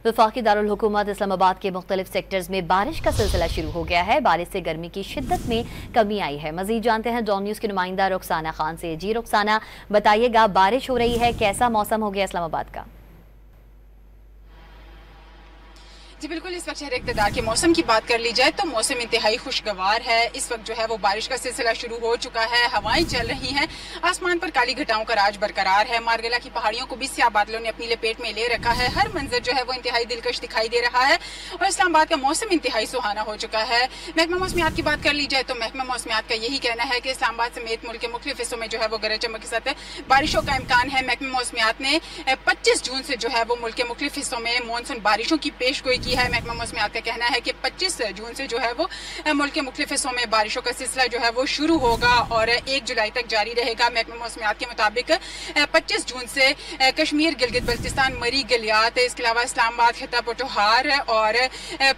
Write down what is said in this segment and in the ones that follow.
वफाकी दारुल हुकूमत इस्लामाबाद के मुख्तलिफ सेक्टर्स में बारिश का सिलसिला शुरू हो गया है। बारिश से गर्मी की शिद्दत में कमी आई है। मजीद जानते हैं डॉन न्यूज़ की नुमाइंदा रुखसाना खान से। जी रुखसाना, बताइएगा बारिश हो रही है, कैसा मौसम हो गया इस्लामाबाद का? जी बिल्कुल, इस वक्त शहर इक़्तिदार के मौसम की बात कर ली जाए तो मौसम इंतहाई खुशगवार है। इस वक्त जो है वो बारिश का सिलसिला शुरू हो चुका है, हवाएं चल रही हैं, आसमान पर काली घटाओं का राज बरकरार है। मारगला की पहाड़ियों को भी स्याह बादलों ने अपनी लपेट में ले रखा है। हर मंजर जो है वो इंतहाई दिलकश दिखाई दे रहा है और इस्लामाबाद का मौसम इंतहाई सुहाना हो चुका है। महकमा मौसमियात की बात कर ली जाए तो महकमा मौसमियात का यही कहना है कि इस्लामाबाद समेत मुल्क के मुख्तलिफ हिस्सों में जो है वो गरज चमक के साथ बारिशों का इम्कान है। महकमा मौसमियात ने 25 जून से जो है वो मुल्क के मुख्तलिफ हिस्सों में मानसून बारिशों की पेशगोई की है। महकमा मौसमियात का कहना है कि 25 जून से जो है वो मुल्क के मुख्तलिफ हिस्सों में बारिशों का सिलसिला जो है वो शुरू होगा और 1 जुलाई तक जारी रहेगा। महकमा मौसमियात के मुताबिक 25 जून से कश्मीर, गिलगित बल्तिस्तान, मरी, गलियात, इसके अलावा इस्लामाबाद, खिता पटोहार और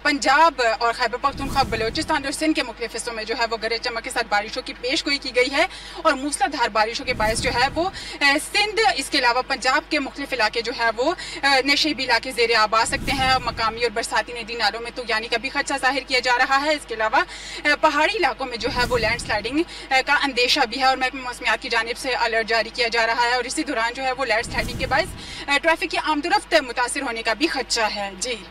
पंजाब और खैबर पख्तूनख्वा, बलोचिस्तान और सिंध के मुख्तलिफ हिस्सों में जो है वो गरज चमक के साथ बारिशों की पेशगोई की गई है और मूसलाधार बारिशों के बायस जो है वो सिंध, इसके अलावा पंजाब के मुख्तलिफ इलाके जो है वो नशेबी इलाके ज़ेरे आब आ सकते हैं। मकामी और बरसाती नदी नालों में तो यानी का भी खदशा जाहिर किया जा रहा है। इसके अलावा पहाड़ी इलाकों में जो है वो लैंड स्लाइडिंग का अंदेशा भी है और महकमा मौसमियात की जानिब से अलर्ट जारी किया जा रहा है और इसी दौरान जो है वो लैंड स्लाइडिंग के बायस ट्रैफिक की आमदोरफ्त मुतासिर होने का भी खदशा है। जी।